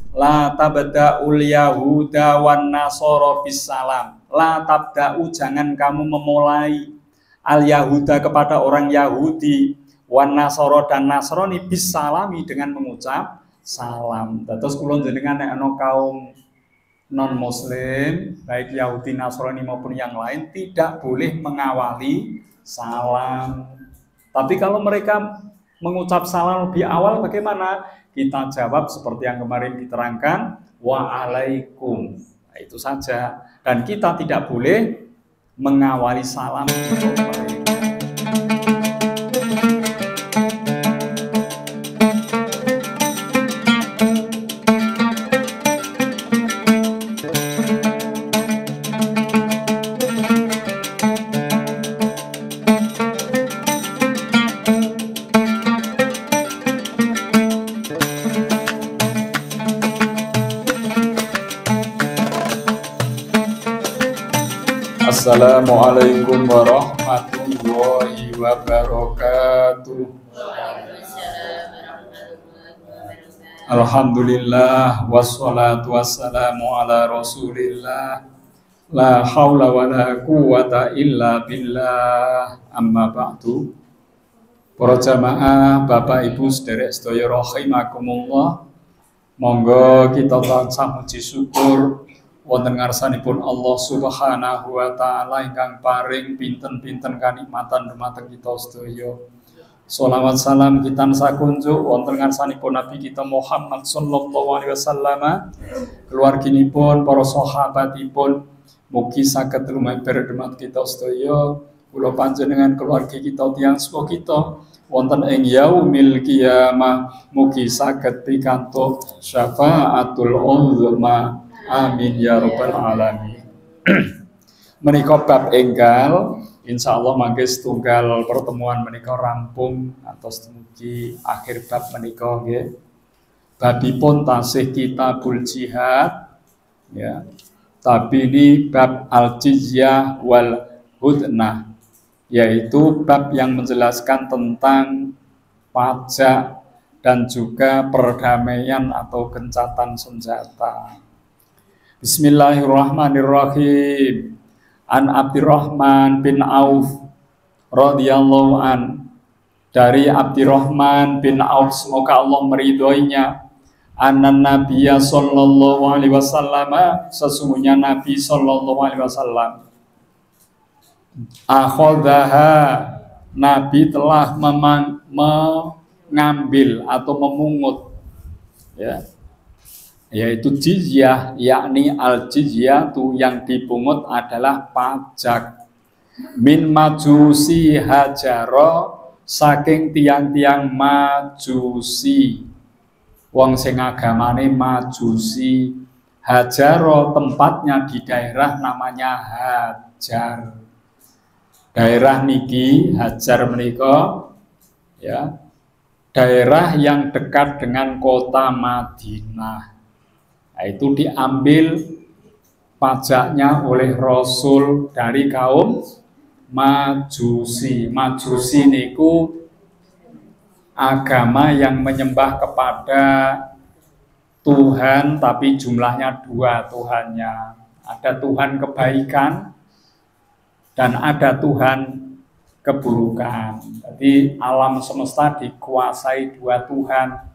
La tabda'ul yahuda wan nasara bisalam. La tabda'u, jangan kamu memulai al yahuda kepada orang Yahudi, wan nasara dan Nasrani bisalami dengan mengucap salam. Terus kula jenengan nek ana kaum non muslim baik Yahudi, Nasrani maupun yang lain tidak boleh mengawali salam. Tapi kalau mereka mengucap salam lebih awal bagaimana? Kita jawab seperti yang kemarin diterangkan, waalaikum. Nah, itu saja. Dan kita tidak boleh mengawali salam untuk mereka. Assalamualaikum warahmatullahi wabarakatuh. Alhamdulillah wassalatu wassalamu ala rasulillah. La haula wa la quwata illa billah. Amma ba'du. Para jamaah, Bapak Ibu sederek sedaya rahimakumullah. Monggo kita tansah muji syukur wonten ngarsanipun Allah Subhanahu wa taala ingkang paring pinten-pinten kanikmatan dumateng kita sedaya. Sholawat salam kita sakunjuk wonten ngarsanipun Nabi kita Muhammad sallallahu alaihi wasallam, keluarginipun, para sahabatipun, mugi saged lumeber dumateng kita sedaya, kula panjenengan keluarga kita tiyang sepuh kita wonten ing yaumil qiyamah mugi saged pikantuk syafaatul uzma. Amin ya rabbal alamin. Menika bab enggal, insyaallah mangke setunggal pertemuan menika rampung atau semugi akhir bab menika nggih. Babipun tasih kitabul jihad ya. Tapi ini bab al-jizyah wal hudnah, yaitu bab yang menjelaskan tentang pajak dan juga perdamaian atau gencatan senjata. Bismillahirrahmanirrahim. An Abdurrahman bin Auf radhiyallahu an, dari Abdurrahman bin Auf semoga Allah meridhoinya, anna Nabiyya sallallahu alaihi wasallam, sesungguhnya Nabi sallallahu alaihi wasallam, akhadhaha, Nabi telah mengambil atau memungut ya, yaitu jizyah, yakni al-jizyah itu yang dipungut adalah pajak, min majusi hajaro, saking tiang-tiang majusi, wong sing agamane majusi. Hajaro tempatnya di daerah namanya Hajar. Daerah niki Hajar menika ya, daerah yang dekat dengan kota Madinah. Nah, itu diambil pajaknya oleh Rasul dari kaum Majusi. Majusi niku agama yang menyembah kepada Tuhan, tapi jumlahnya dua Tuhannya. Ada Tuhan kebaikan dan ada Tuhan keburukan. Jadi alam semesta dikuasai dua Tuhan.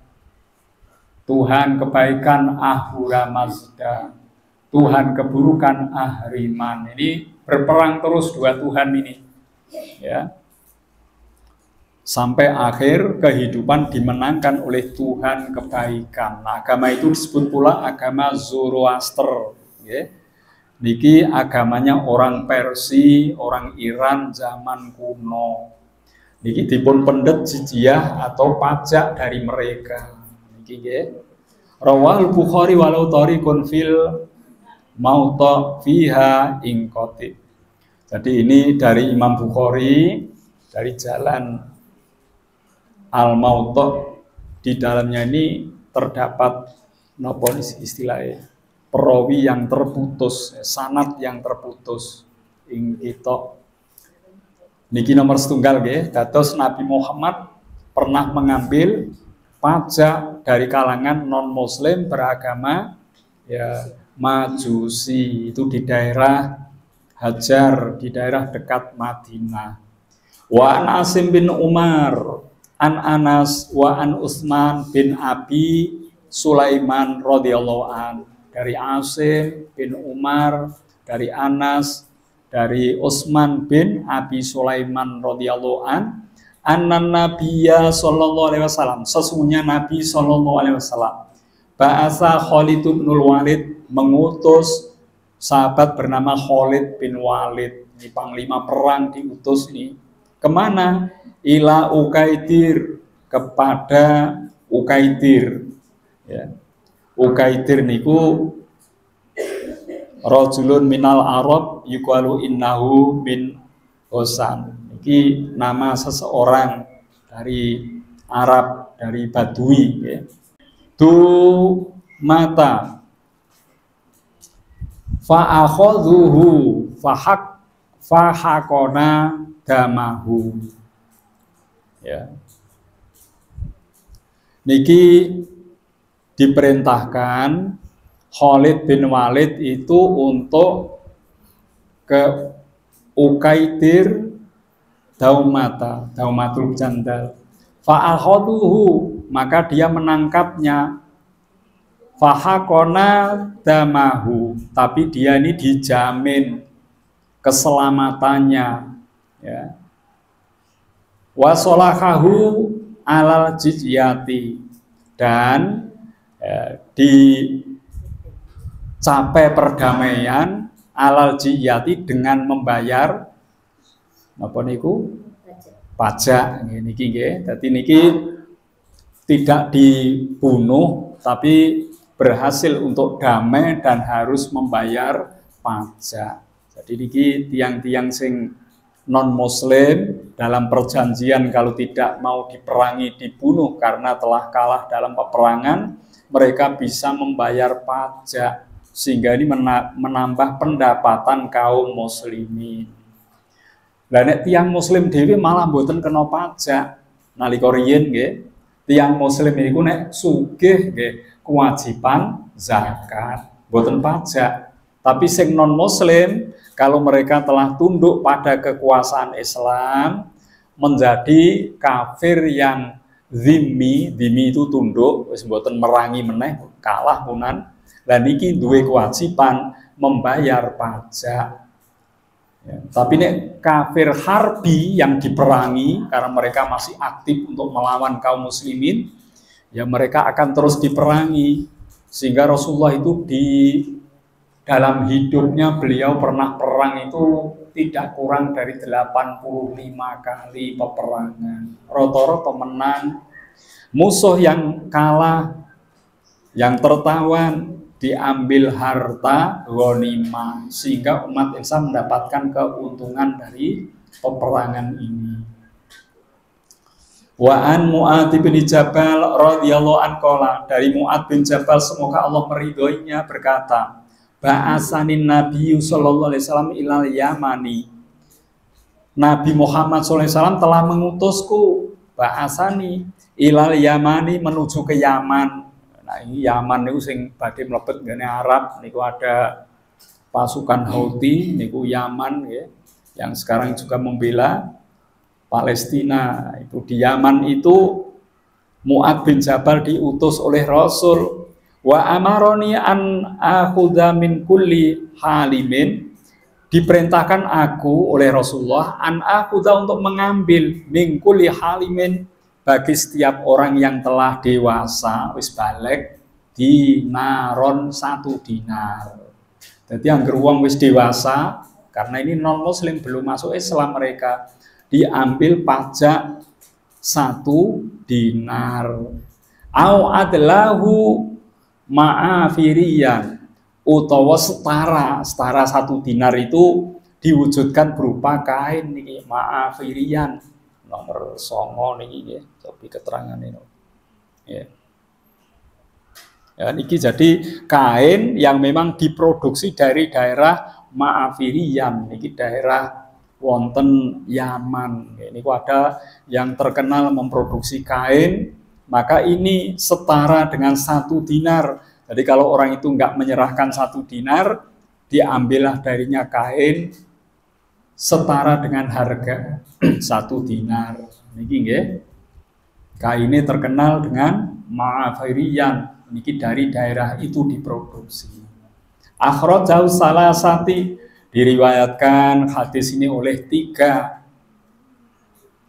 Tuhan kebaikan Ahura Mazda, Tuhan keburukan Ahriman. Ini berperang terus dua Tuhan ini ya, sampai akhir kehidupan dimenangkan oleh Tuhan kebaikan. Nah, agama itu disebut pula agama Zoroaster ya. Niki agamanya orang Persia, orang Iran zaman kuno. Niki dipun pendet jizyah atau pajak dari mereka. Rawal Bukhari walau tariqun fil mauta fiha ingqati. Jadi ini dari Imam Bukhari, dari jalan Al-Mauta, di dalamnya ini terdapat napa istilahnya perawi yang terputus, sanad yang terputus ing kita. Niki nomor setunggal nggih, dados Nabi Muhammad pernah mengambil pajak dari kalangan non-muslim beragama ya Majusi, itu di daerah Hajar, di daerah dekat Madinah. Wa an Asim bin Umar an Anas wa an Utsman bin Abi Sulaiman radhiyallahu an, dari Asim bin Umar, dari Anas, dari Utsman bin Abi Sulaiman radhiyallahu an, annan nabiyya sallallahu alaihi wasallam, sesungguhnya Nabi sallallahu alaihi wasallam ba'asa Khalid bin Walid, mengutus sahabat bernama Khalid bin Walid, ini panglima perang diutus ini kemana? Ila Ukaidir, kepada Ukaidir ya. Ukaidir niku rajulun minal Arab yuqalu innahu min Hosan, ini nama seseorang dari Arab, dari Badui ya. Tu mata fa'akhadhuhu fahakona damahu ya. Niki diperintahkan Khalid bin Walid itu untuk ke Ukaidir Daumatul Jandal. Fa'akhadhuhu, maka dia menangkapnya. Fahakona damahu, tapi dia ini dijamin keselamatannya ya. Wasolakahu alal jizyati, dan dicapai perdamaian alal jizyati dengan membayar apa niku? Pajak niki nggih. Dadi niki tidak dibunuh tapi berhasil untuk damai dan harus membayar pajak. Jadi niki tiang-tiang sing non muslim dalam perjanjian kalau tidak mau diperangi dibunuh karena telah kalah dalam peperangan, mereka bisa membayar pajak sehingga ini menambah pendapatan kaum muslimin. Lah nek tiang muslim dhewe malah mboten kena pajak. Nalika riyin nggih, tiang muslim niku nek sugih nggih kewajiban zakat, mboten pajak. Tapi sing non muslim kalau mereka telah tunduk pada kekuasaan Islam, menjadi kafir yang zimmi itu tunduk, wis mboten merangi meneh, kalah punan. Lah niki duwe kewajiban membayar pajak. Ya, tapi nek kafir harbi yang diperangi karena mereka masih aktif untuk melawan kaum muslimin, ya mereka akan terus diperangi. Sehingga Rasulullah itu di dalam hidupnya beliau pernah perang itu tidak kurang dari 85 kali peperangan. Rata-rata pemenang, musuh yang kalah, yang tertawan diambil harta ghanimah, sehingga umat Islam mendapatkan keuntungan dari peperangan ini. Wa an Mu'adz bin Jabal radhiyallahu anhu, dari Mu'adz bin Jabal semoga Allah meridhoinya berkata, ba'asanin Nabi sallallahu alaihi wasallam ilal Yamani, Nabi Muhammad sallallahu alaihi wasallam telah mengutusku, ba'asani ilal Yamani, menuju ke Yaman. Nah, ini Yaman niku sing badhe mlebet ngene Arab niku ada pasukan Houthi niku Yaman ya, yang sekarang juga membela Palestina. Itu di Yaman itu Mu'adz bin Jabal diutus oleh Rasul. Wa amaroni an akhudha min kulli halimin, diperintahkan aku oleh Rasulullah an akhudha untuk mengambil min kulli halimin, bagi setiap orang yang telah dewasa wis balik, dinaron 1 dinar. Jadi angger wong wis dewasa, karena ini non muslim belum masuk Islam, mereka diambil pajak 1 dinar. Au adlahu ma'afiriyan, utawa setara 1 dinar itu diwujudkan berupa kain niki ma'afiriyan. Nomor 9 niki nggih, cobi keterangan ini. Ya. Ya, niki jadi kain yang memang diproduksi dari daerah Ma'afiriyan, niki daerah wonten Yaman. Ini ada yang terkenal memproduksi kain maka ini setara dengan 1 dinar. Jadi kalau orang itu nggak menyerahkan 1 dinar, diambillah darinya kain setara dengan harga 1 dinar. Niki nggih. Kainnya terkenal dengan ma'afiriyan. Niki dari daerah itu diproduksi. Akhrajahu salasati, diriwayatkan hadis ini oleh 3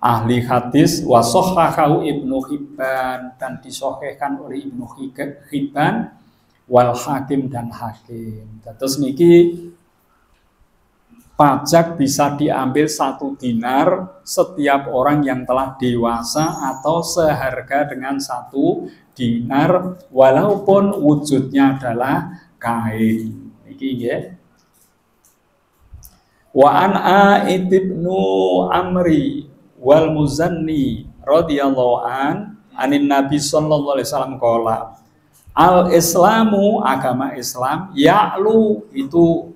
ahli hadis, wa shahhahahu Ibnu Hibban, dan disahihkan oleh Ibnu Hibban, wal Hakim dan Hakim. Terus niki pajak bisa diambil 1 dinar setiap orang yang telah dewasa atau seharga dengan 1 dinar walaupun wujudnya adalah kain. Iki nggih. Wa an A'id ibnu Amri wal Muzanni radhiyallahu anin Nabi sallallahu alaihi wasallam qala al Islamu, agama Islam, ya'lu itu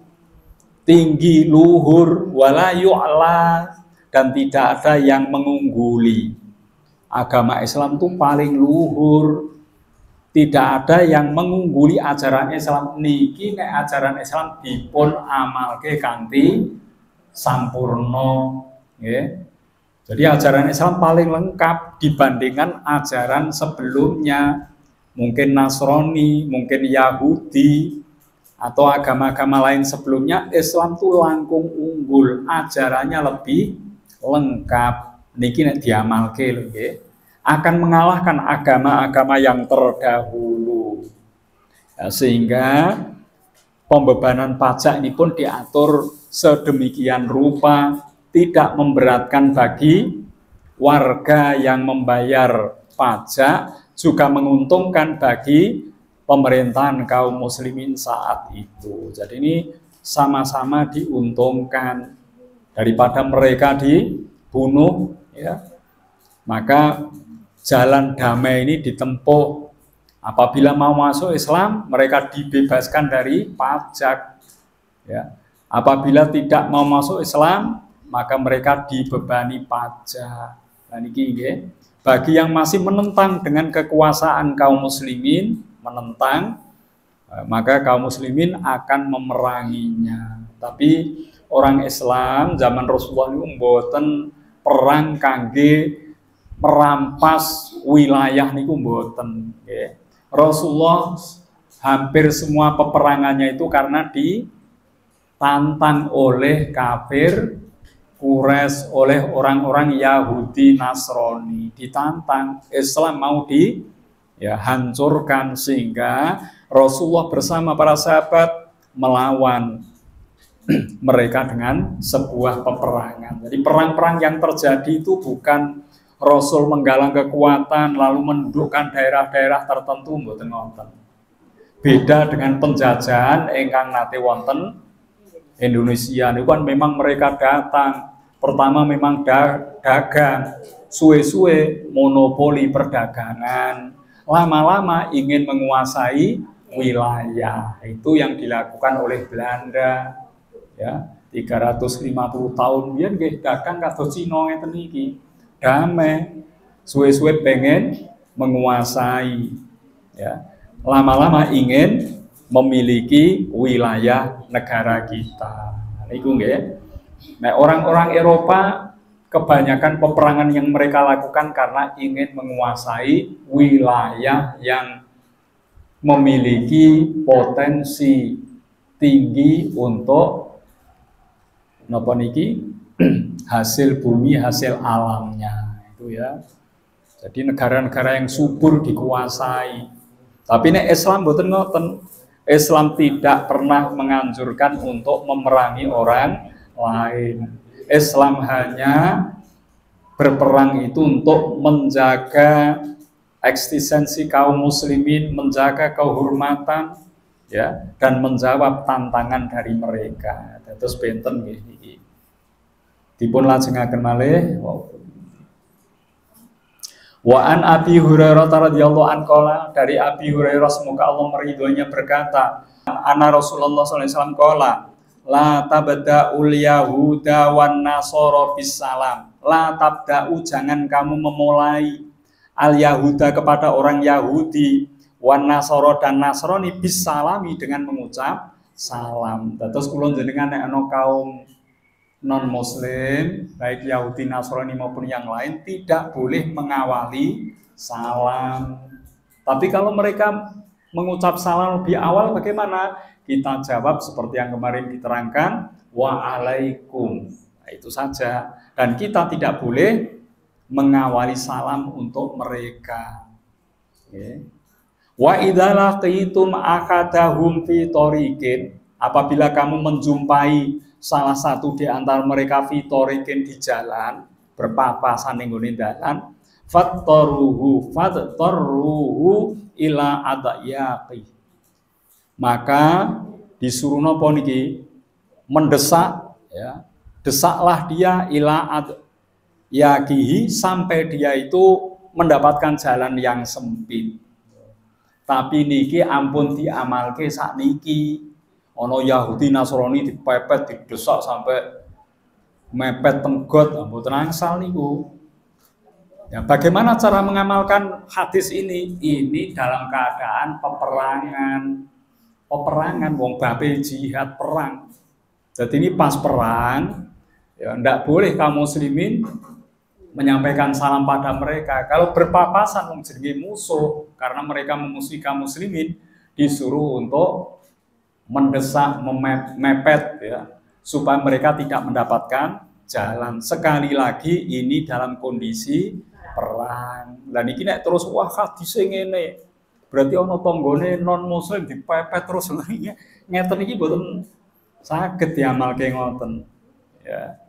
tinggi luhur, wala yu'la dan tidak ada yang mengungguli. Agama Islam itu paling luhur, tidak ada yang mengungguli ajaran Islam. Niki nek ajaran Islam dipun amalke kanthi sampurno, nggih. Jadi ajaran Islam paling lengkap dibandingkan ajaran sebelumnya. Mungkin Nasrani, mungkin Yahudi, atau agama-agama lain sebelumnya. Islam itu langkung unggul, ajarannya lebih lengkap. Niki nek diamalke lho nggih, akan mengalahkan agama-agama yang terdahulu. Ya, sehingga pembebanan pajak ini pun diatur sedemikian rupa, tidak memberatkan bagi warga yang membayar pajak, juga menguntungkan bagi pemerintahan kaum muslimin saat itu. Jadi ini sama-sama diuntungkan, daripada mereka dibunuh, ya. Maka jalan damai ini ditempuh. Apabila mau masuk Islam, mereka dibebaskan dari pajak, ya. Apabila tidak mau masuk Islam, maka mereka dibebani pajak. Nah niki nggih, bagi yang masih menentang dengan kekuasaan kaum muslimin, menentang, maka kaum muslimin akan memeranginya. Tapi orang Islam zaman Rasulullah itu mboten perang kangge merampas wilayah niku mboten, nggih. Rasulullah hampir semua peperangannya itu karena ditantang oleh kafir Quraisy, oleh orang-orang Yahudi Nasrani, ditantang. Islam mau hancurkan, sehingga Rasulullah bersama para sahabat melawan mereka dengan sebuah peperangan. Jadi perang-perang yang terjadi itu bukan Rasul menggalang kekuatan lalu mendudukkan daerah-daerah tertentu, mboten wonten. Beda dengan penjajahan ingkang nate wonten Indonesia, itu kan memang mereka datang, pertama memang dagang, suwe-suwe monopoli perdagangan, lama-lama ingin menguasai wilayah. Itu yang dilakukan oleh Belanda, ya, 350 tahun biyen nggih dagang kados Cina ngeten iki. Damai, suwe-suwe pengen menguasai, ya. Lama-lama ingin memiliki wilayah negara kita. Niku nggih. Nah, orang-orang Eropa kebanyakan peperangan yang mereka lakukan karena ingin menguasai wilayah yang memiliki potensi tinggi untuk napa niki hasil bumi, hasil alamnya itu, ya. Jadi negara-negara yang subur dikuasai. Tapi nek Islam mboten ngoten. Islam tidak pernah menganjurkan untuk memerangi orang lain. Islam hanya berperang itu untuk menjaga eksistensi kaum muslimin, menjaga kehormatan, ya, dan menjawab tantangan dari mereka. Terus benten nggih iki. Dipun lajengaken malih wa an Abi Hurairah radhiyallahu anhu, dari Abi Hurairah semoga Allah meridhoinya berkata, anna Rasulullah sallallahu alaihi wasallam qala la tabda'ul yahuda wan nasara bis salam. La tabda'u, jangan kamu memulai al Yahuda kepada orang Yahudi, wan Nasoro dan Nasrani bisalami dengan mengucap salam. Terus kula jenengan nek ana kaum non muslim baik Yahudi, Nasrani maupun yang lain tidak boleh mengawali salam. Tapi kalau mereka mengucap salam lebih awal bagaimana? Kita jawab seperti yang kemarin diterangkan, waalaikum. Nah, itu saja. Dan kita tidak boleh mengawali salam untuk mereka. Wa idza laqitum akadahum fi thoriqin, apabila kamu menjumpai salah satu di antara mereka fi thoriqin di jalan, berpapasan ning nggone dalan, fattaruhu ila adayaqi. Maka disuruh napa niki? Mendesak, ya. Desaklah dia ila yakihi sampai dia itu mendapatkan jalan yang sempit. Tapi niki ampun diamalke sak niki. Ono Yahudi Nasrani dipepet didesak sampai mepet tenggot mboten angsal niku. Ya, bagaimana cara mengamalkan hadis ini? Ini dalam keadaan peperangan wong bape jihad perang. Jadi ini pas perang, ya ndak boleh kaum muslimin menyampaikan salam pada mereka. Kalau berpapasan wong jenenge musuh karena mereka memusuhi kaum muslimin, disuruh untuk mendesak, mepet ya, supaya mereka tidak mendapatkan jalan. Sekali lagi ini dalam kondisi perang. Dan iki nek terus wah hadise ngene. Berarti ana tanggane non muslim dipepet terus ngeten iki mboten saged diamalke ngoten. Ya.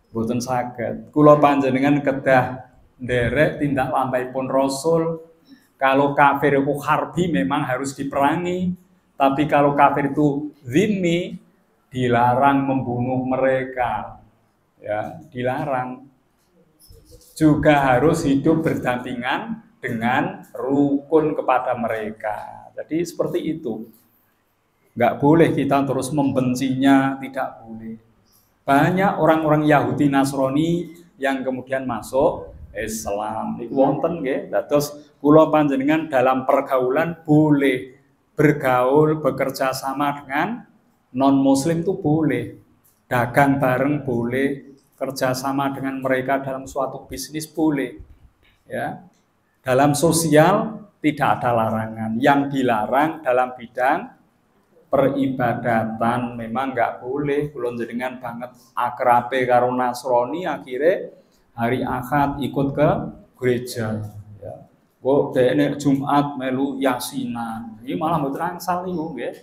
Mboten saged. Kula panjenengan kedah nderek tindak lampahipun Rasul. Kalau kafir itu harbi memang harus diperangi. Tapi kalau kafir itu zimmi, dilarang membunuh mereka. Ya, dilarang. Juga harus hidup berdampingan dengan rukun kepada mereka. Jadi seperti itu. Nggak boleh kita terus membencinya, tidak boleh. Banyak orang-orang Yahudi Nasrani yang kemudian masuk Islam. Niku wonten nggih. Dados kula panjenengan dalam pergaulan boleh bergaul, bekerja sama dengan non muslim itu boleh. Dagang bareng boleh, kerja sama dengan mereka dalam suatu bisnis boleh. Ya. Dalam sosial tidak ada larangan. Yang dilarang dalam bidang peribadatan memang nggak boleh. Kulon jenengan banget akrabe karo Nasrani akhirnya hari Ahad ikut ke gereja. Ya. Kok dekne Jumat melu yasinan. Ini malah mboten angsal niku nggih.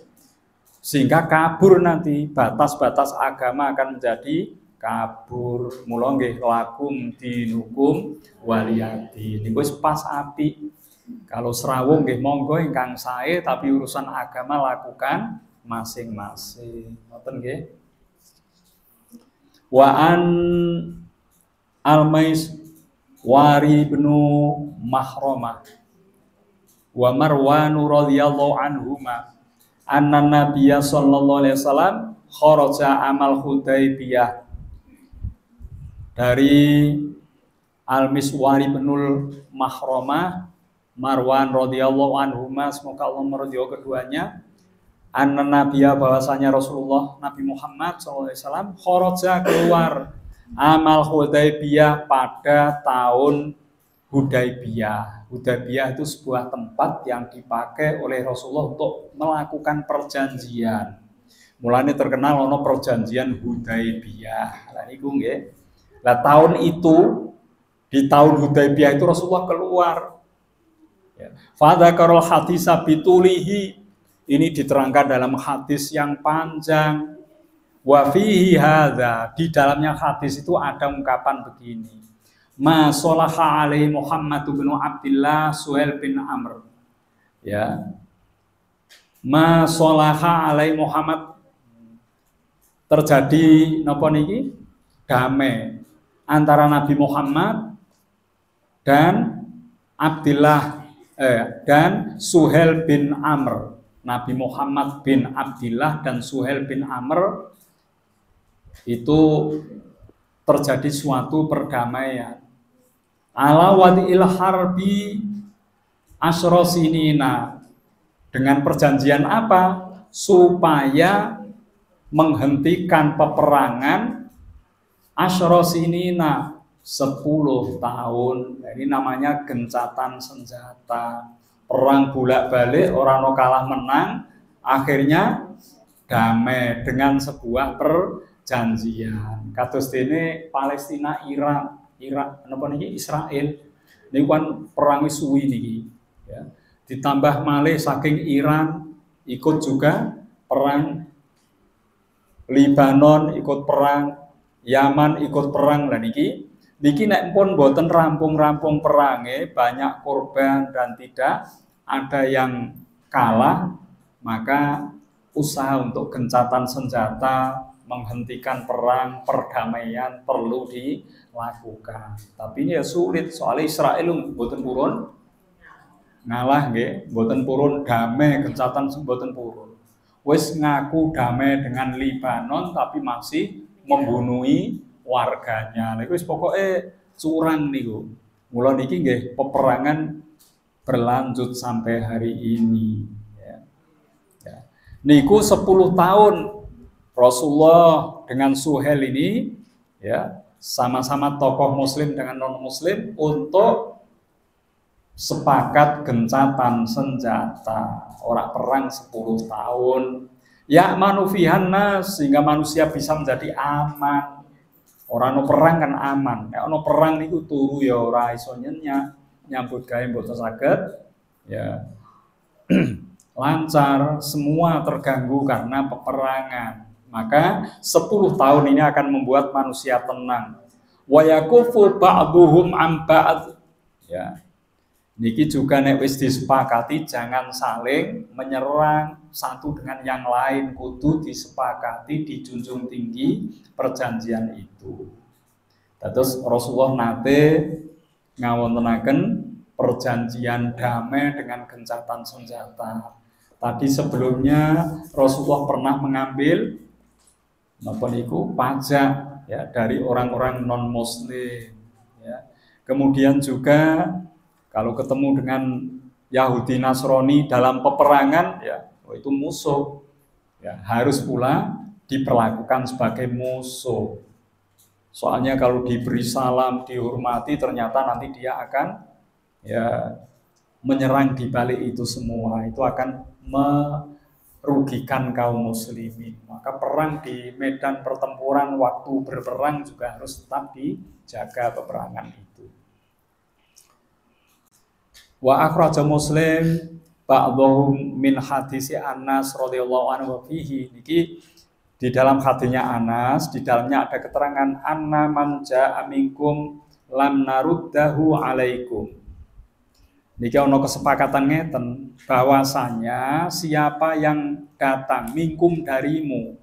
Sehingga kabur nanti batas-batas agama akan menjadi kabur. Mula nggih lakum dinukum waliyadi. Niku wis pas apik. Kalau serawung nggih monggo ingkang sae tapi urusan agama lakukan masing-masing. Ngoten nggih. Wa an Al-Mais Wari bin Mahramah wa Marwan radhiyallahu anhuma anna Nabiyya sallallahu alaihi wasallam kharaja amal Hudaybiyah. Dari Al-Miswari binul Mahramah, Marwan radhiyallahu anhuma, semoga Allah meridhoi keduanya, anna Nabiyya bahwasanya Rasulullah Nabi Muhammad SAW kharaja keluar amal Hudaybiyah pada tahun Hudaybiyah. Hudaybiyah itu sebuah tempat yang dipakai oleh Rasulullah untuk melakukan perjanjian. Mulanya terkenal ono perjanjian Hudaybiyah. Lah niku nggih. Lah tahun itu di tahun Hudaybiyah itu Rasulullah keluar. Fadzakarul hadisa bitulihi, ini diterangkan dalam hadis yang panjang. Wa fihi hadza, di dalamnya hadis itu ada ungkapan begini. Ma sholaha alaihi Muhammad bin Abdullah Suhail bin Amr. Ya. Ma sholaha alaihi Muhammad, terjadi napa niki? Damai antara Nabi Muhammad dan Abdullah dan Suhail bin Amr. Nabi Muhammad bin Abdullah dan Suhail bin Amr itu terjadi suatu perdamaian. ala wadi'il harbi asyra sinina. Dengan perjanjian apa? Supaya menghentikan peperangan asyra sinina 10 tahun. Ini namanya gencatan senjata. Perang bolak-balik, orang kalah menang, akhirnya damai dengan sebuah perjanjian. Kados dene Palestina, Irak, napa niki Israel. Niku kan perang wis suwi niki, ya. Ditambah malih saking Iran ikut juga perang, Libanon ikut perang, Yaman ikut perang. Lah niki nek pun boten rampung-rampung perange, banyak korban dan tidak ada yang kalah, maka usaha untuk gencatan senjata, menghentikan perang, perdamaian perlu dilakukan. Tapi ini ya sulit, soalnya Israel mboten purun ngalah nggih, mboten purun damai, gencatan mboten purun. Wis ngaku damai dengan Libanon tapi masih membunuhi warganya. Niku wis pokoke curang niku. Mula niki nggih peperangan berlanjut sampai hari ini, ya. Ya. Niku 10 tahun Rasulullah dengan Suhail ini, ya, sama-sama tokoh muslim dengan non muslim untuk sepakat gencatan senjata. Orang perang 10 tahun. Ya manufihan nas, sehingga manusia bisa menjadi aman. Orang no perang kan aman. Ya no perang niku turu ya ora iso nyambut gawe mboten saged, ya. Lancar, semua terganggu karena peperangan. Maka 10 tahun ini akan membuat manusia tenang. Wa yakufu ba'duhum am ba'd, ya. Niki juga nek wis disepakati jangan saling menyerang satu dengan yang lain, kudu disepakati, dijunjung tinggi perjanjian itu. Terus Rasulullah nate ngawontenaken perjanjian damai dengan gencatan senjata. Tadi sebelumnya Rasulullah pernah mengambil napa niku pajak, ya, dari orang-orang non muslim, ya. Kemudian juga kalau ketemu dengan Yahudi Nasrani dalam peperangan, ya, itu musuh, ya, harus pula diperlakukan sebagai musuh. Soalnya kalau diberi salam, dihormati, ternyata nanti dia akan, ya, menyerang di balik itu semua. Itu akan merugikan kaum muslimin. Maka perang di medan pertempuran, waktu berperang juga harus tetap dijaga peperangan itu. Wa akhraja Muslim ba'dhum min hadisi Anas radhiyallahu anhu fihi. Niki di dalam hadisnya Anas, di dalamnya ada keterangan anna man ja'a minkum lam naruddahu alaikum. Niki ono kesepakatan ngeten bahwasanya siapa yang datang minkum darimu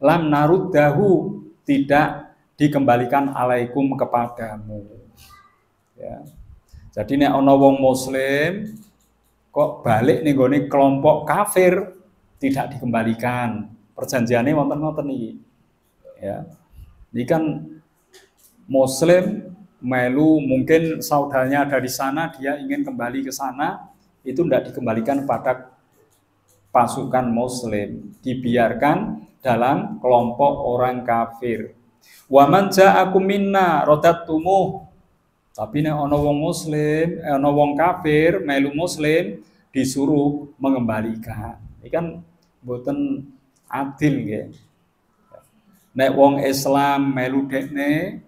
lam naruddahu tidak dikembalikan alaikum kepadamu, ya. Jadi nek ana wong muslim kok balik ning gone kelompok kafir tidak dikembalikan. Perjanjiannya wonten-wonten iki. Ya. Ini kan muslim melu, mungkin saudaranya ada di sana, dia ingin kembali ke sana, itu tidak dikembalikan pada pasukan muslim, dibiarkan dalam kelompok orang kafir. Wa man ja'akum minna radatumuh. Tapi nek ana wong muslim, ana wong kafir melu muslim disuruh mengembalikan. Ini kan mboten adil nggih. Nek wong Islam melu dekne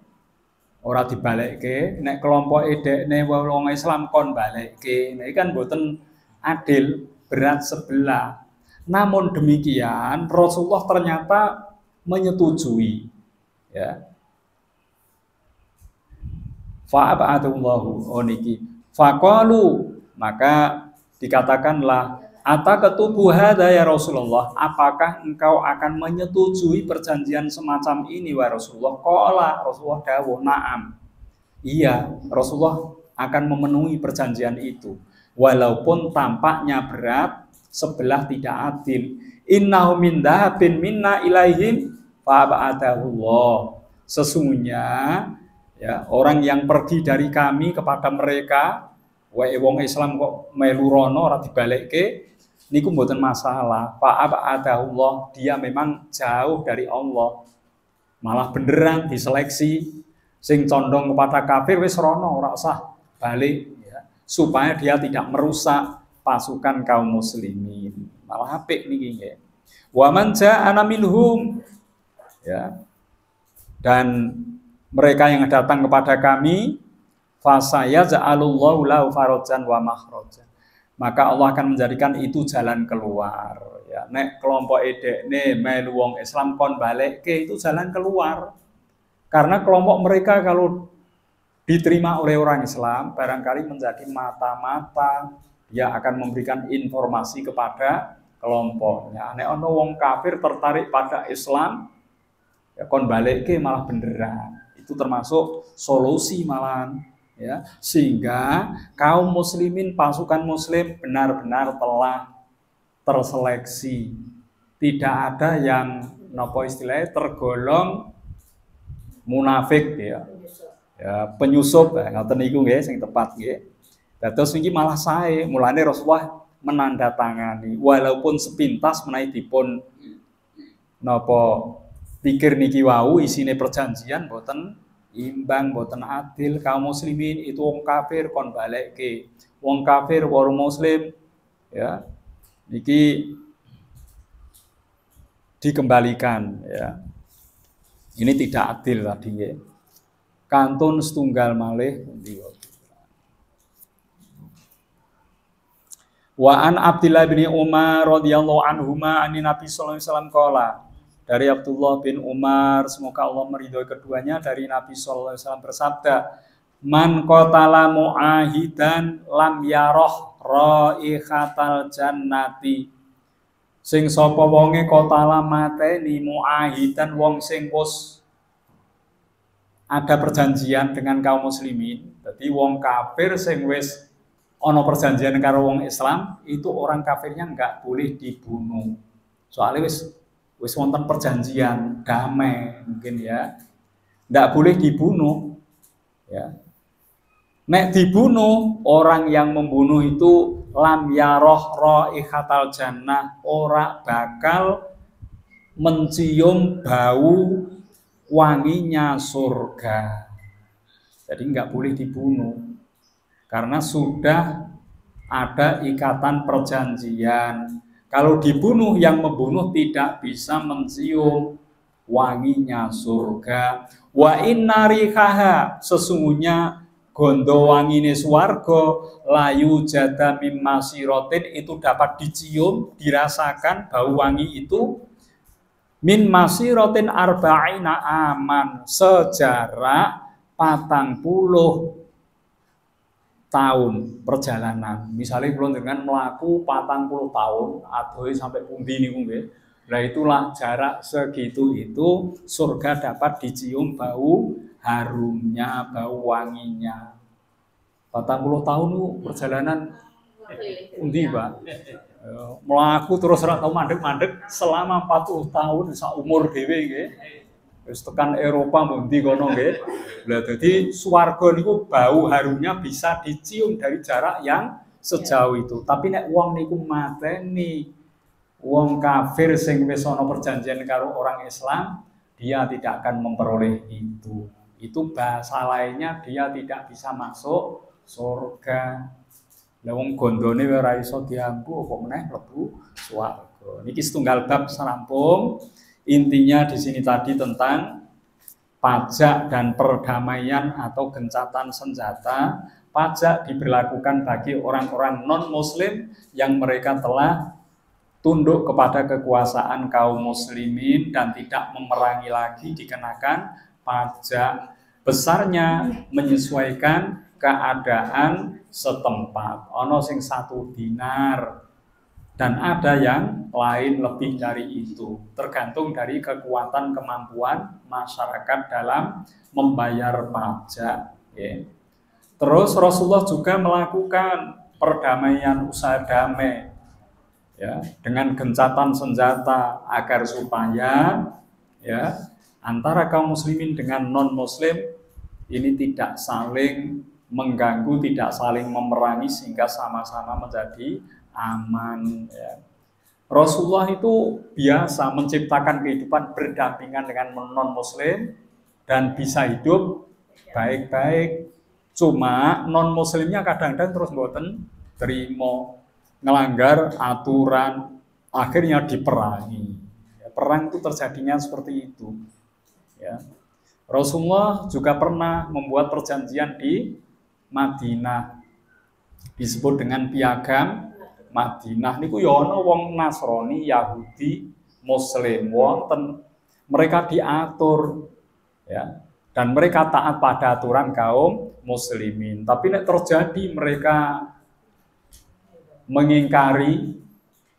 ora dibalekke, nek kelompoke dekne wong Islam kon balekke. Nah, iki kan mboten adil, berat sebelah. Namun demikian Rasulullah ternyata menyetujui, ya. Fa'abadallahu oniki faqalu, maka dikatakanlah ataketubu hadza ya Rasulullah, apakah engkau akan menyetujui perjanjian semacam ini wahai Rasulullah? Qala, Rasulullah dawuh na'am, iya, Rasulullah akan memenuhi perjanjian itu walaupun tampaknya berat, sebelah tidak adil. Innahu min dhahabin minna ilaihim fa'abadahullah, sesungguhnya Ya, orang yang pergi dari kami kepada mereka, wae wong Islam kok melu rono ora dibalekke, niku mboten masalah. Allah, dia memang jauh dari Allah. Malah beneran diseleksi sing condong kepada kafir wis rono ora usah balik ya, supaya dia tidak merusak pasukan kaum muslimin. Malah apik niki nggih. Wa man ja'ana minhum ya. Dan mereka yang datang kepada kami fasayaj'alullahu lahu farajan wa makhrajan. Maka Allah akan menjadikan itu jalan keluar. Ya, nek kelompok edekne melu wong Islam kon balekke itu jalan keluar. Karena kelompok mereka kalau diterima oleh orang Islam barangkali menjadi mata-mata, dia akan memberikan informasi kepada kelompoknya. Nek ono wong kafir tertarik pada Islam, ya kon balekke malah beneran. Itu termasuk solusi malahan. Ya, sehingga kaum muslimin, pasukan muslim benar-benar telah terseleksi, tidak ada yang nopo istilahnya tergolong munafik ya, penyusup ngoten niku nggih sing tepat nggih. Dados niki malah sae, mulane Rasulullah menandatangani walaupun sepintas menawi dipun nopo pikir niki wau isine perjanjian boten imbang, boten adil. Kaum muslimin itu wong kafir kon balekke, wong kafir wong muslim ya niki dikembalikan ya. Ini tidak adil tadi ya. Kantun setunggal malih wa an Abdillah bin Umar radhiyallahu anhuma ani Nabi sallallahu alaihi wasallam qala. Dari Abdullah bin Umar, semoga Allah meridhoi keduanya, dari Nabi sallallahu alaihi wasallam bersabda, "Man qatala muahidan lam yaroh raihatal jannati." Sing sapa wonge qatala mateni muahidan wong sing wis ada perjanjian dengan kaum muslimin. Jadi wong kafir sing wis ana perjanjian karo wong Islam, itu orang kafirnya enggak boleh dibunuh. Soalnya wis wonten perjanjian damai mungkin ya, ndak boleh dibunuh ya. Nek dibunuh, orang yang membunuh itu lam yaroh raihatal jannah, ora bakal mencium bau wanginya surga. Jadi nggak boleh dibunuh karena sudah ada ikatan perjanjian. Kalau dibunuh, yang membunuh tidak bisa mencium wanginya surga. Wa inna rihaha, sesungguhnya gondo wangine swarga layu jada mim masiratin, itu dapat dicium, dirasakan bau wangi itu min masiratin arba'ina aman, sejarak 40 tahun perjalanan. Misalnya belum dengan melaku 40 tahun atau sampai pundi niku nggih. Nah itulah jarak segitu itu surga dapat dicium bau harumnya, bau wanginya. 40 tahun itu perjalanan pundi, Pak? Melaku terus ora tau mandek-mandek selama 40 tahun sak umur dhewe nggih. Wis tekan Eropa mundi kono nggih. Lah dadi swarga niku bau harumnya bisa dicium dari jarak yang sejauh itu. Tapi nek wong niku mateni wong kafir sing wis ana perjanjian karo orang Islam, dia tidak akan memperoleh itu. Itu bahasa lainnya dia tidak bisa masuk surga. Lah wong gondone ora iso diambu kok meneh mlebu swarga. Niki setunggal bab sarampung. Intinya di sini tadi tentang pajak dan perdamaian atau gencatan senjata. Pajak diberlakukan bagi orang-orang non-muslim yang mereka telah tunduk kepada kekuasaan kaum muslimin dan tidak memerangi lagi, dikenakan pajak. Besarnya menyesuaikan keadaan setempat. Ono sing 1 dinar. Dan ada yang lain lebih dari itu, tergantung dari kekuatan kemampuan masyarakat dalam membayar pajak. Ya. Terus Rasulullah juga melakukan perdamaian, usaha damai, ya, dengan gencatan senjata agar supaya ya antara kaum muslimin dengan non muslim ini tidak saling mengganggu, tidak saling memerangi sehingga sama-sama menjadi aman ya. Rasulullah itu biasa menciptakan kehidupan berdampingan dengan non-muslim dan bisa hidup baik-baik. Cuma non-muslimnya kadang-kadang terus mboten terima, ngelanggar aturan, akhirnya diperangi. Ya, perang itu terjadinya seperti itu. Ya. Rasulullah juga pernah membuat perjanjian di Madinah, disebut dengan piagam Madinah. Niku ya ana wong Nasrani, Yahudi, Muslim wonten, mereka diatur ya, dan mereka taat pada aturan kaum muslimin. Tapi nek terjadi mereka mengingkari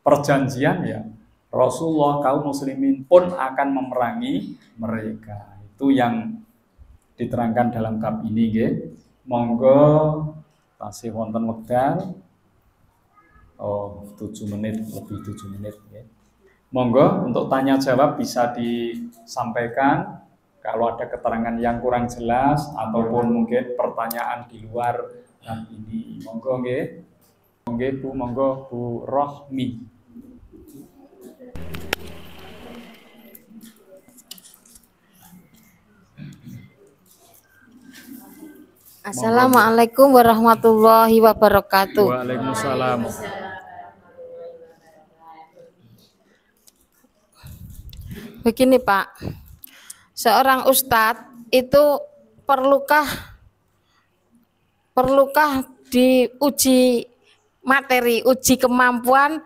perjanjian ya, Rasulullah kaum muslimin pun akan memerangi mereka. Itu yang diterangkan dalam bab ini nggih. Monggo tasih wonten wekdal. Oh, 7 menit, lebih 7 menit ya. Monggo untuk tanya jawab bisa disampaikan kalau ada keterangan yang kurang jelas ataupun mungkin pertanyaan di luar ini. Monggo nggih. Monggo Bu, monggo Bu Rohmi. Assalamualaikum warahmatullahi wabarakatuh. Waalaikumsalam. Begini Pak, seorang ustadz itu perlukah diuji materi, uji kemampuan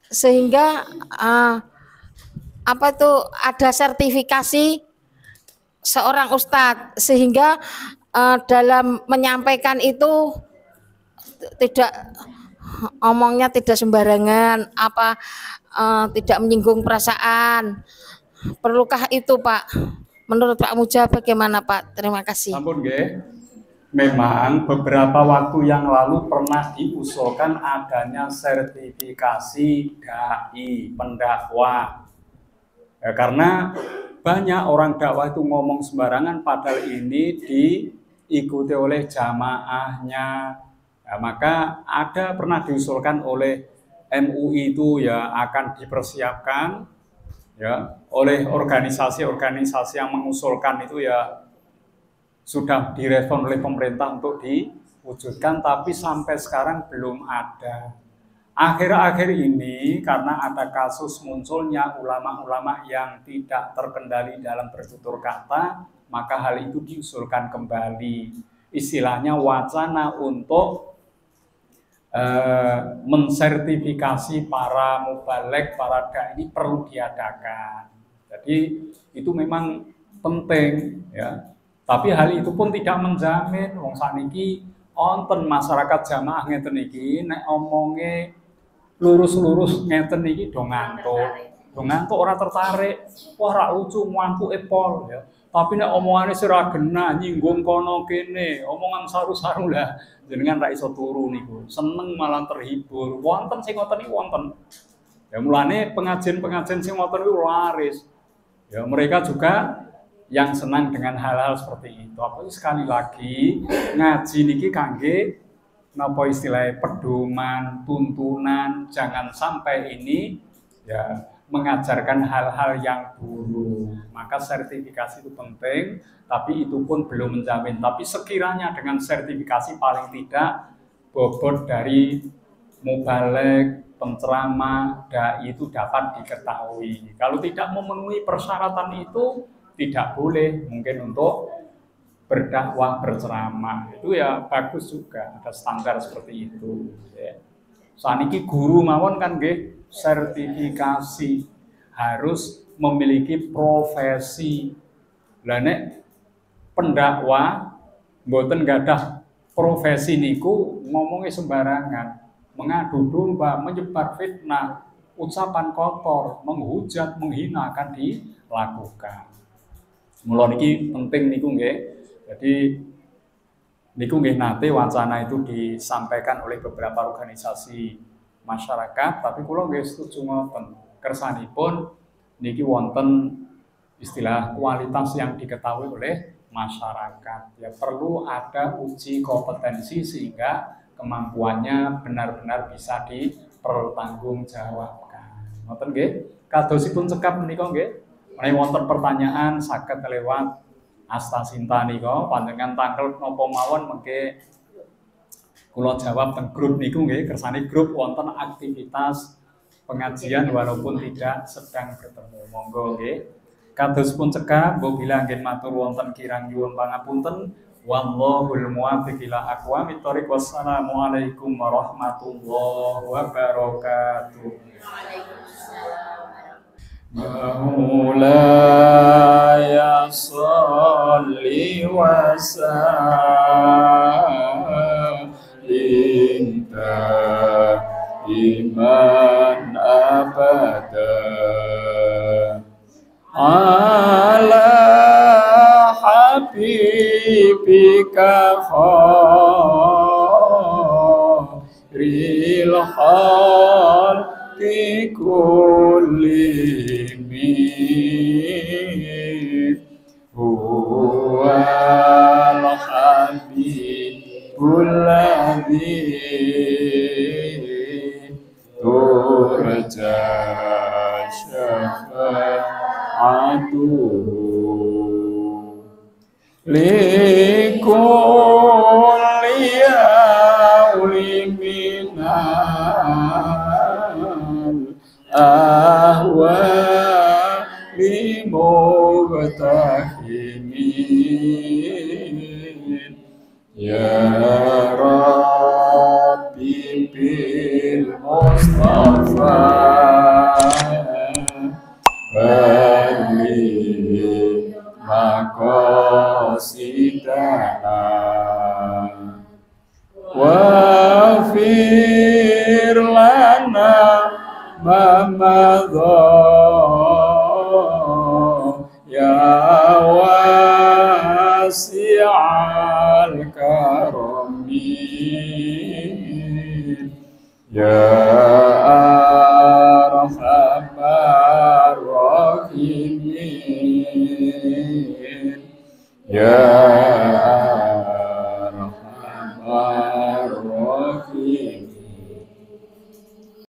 sehingga ada sertifikasi seorang ustadz sehingga dalam menyampaikan itu tidak omongnya tidak sembarangan, tidak menyinggung perasaan. Perlukah itu Pak? Menurut Pak Muja bagaimana Pak? Terima kasih. Ampun nggih. Memang beberapa waktu yang lalu pernah diusulkan adanya sertifikasi dai, pendakwah. Ya, karena banyak orang dakwah itu ngomong sembarangan padahal ini diikuti oleh jamaahnya. Ya, maka pernah diusulkan oleh MUI itu ya akan dipersiapkan ya oleh organisasi-organisasi yang mengusulkan itu ya sudah direspon oleh pemerintah untuk diwujudkan, tapi sampai sekarang belum ada. Akhir-akhir ini karena ada kasus munculnya ulama-ulama yang tidak terkendali dalam bertutur kata, maka hal itu diusulkan kembali. Istilahnya wacana untuk mensertifikasi para mubalek, para dai ini perlu diadakan. Jadi itu memang penting ya. Tapi hal itu pun tidak menjamin wong sakniki wonten masyarakat jamaah ngeten iki nek omonge lurus-lurus ngeten iki do ngantuk ora tertarik, wah ra lucu muantuke pol ya. Tapi nek omongane sira genah nyinggung kono kene, omongan saru-saru lah jenengan ra iso turu niku. Seneng malah terhibur. Wonten sing ngoten iki wonten. Ya mulane pengajian-pengajian sing ngoten niku laris. Ya mereka juga yang senang dengan hal-hal seperti itu. Apalagi sekali lagi ngaji niki kangge napa istilahnya pedoman, tuntunan, jangan sampai ini ya mengajarkan hal-hal yang buruk. Maka sertifikasi itu penting, tapi itu pun belum menjamin. Tapi sekiranya dengan sertifikasi paling tidak bobot dari mubalek, penceramah, dai itu dapat diketahui. Kalau tidak memenuhi persyaratan itu tidak boleh mungkin untuk berdakwah, berceramah. Itu ya bagus juga, ada standar seperti itu. Ya. Saniki guru mawon kan nggih sertifikasi harus memiliki profesi. Lah nek pendakwah mboten gadah profesi niku ngomongnya sembarangan, mengadu domba, menyebar fitnah, ucapan kotor, menghujat, menghina akan dilakukan. Mula niki penting niku nggih. Jadi niku nggih nate wacana itu disampaikan oleh beberapa organisasi masyarakat, tapi kula nggih setuju ngoten. Kersanipun niki wonten istilah kualitas yang diketahui oleh masyarakat. Ya perlu ada uji kompetensi sehingga kemampuannya benar-benar bisa dipertanggungjawabkan. Ngoten nggih? Kadosipun cekap menika nggih. Menawi wonten pertanyaan saged lewat Asta Sinta nika panjenengan tangkel napa mawon mengke kula jawab teng grup niku nggih, kersane grup wonten aktivitas pengajian walaupun tidak sedang bertemu. Monggo nggih. Kados pun cekap, bila nggih matur wonten kirang nyuwun pangapunten. Wallahul muwaffiq ila aqwamit thoriq. Wassalamualaikum warahmatullahi wabarakatuh. Maulaya sholli wa sallim iman abada ala habibika khairil khalqi kullihim huwal habibul ladzi turja syafa'atuhu likulli yawmin minal ahwali mubtahimin ya Rabbi bil Mustafa balik maqasidana wafir lana ma madha ya wasi'al karami ya arhamar rahimin ya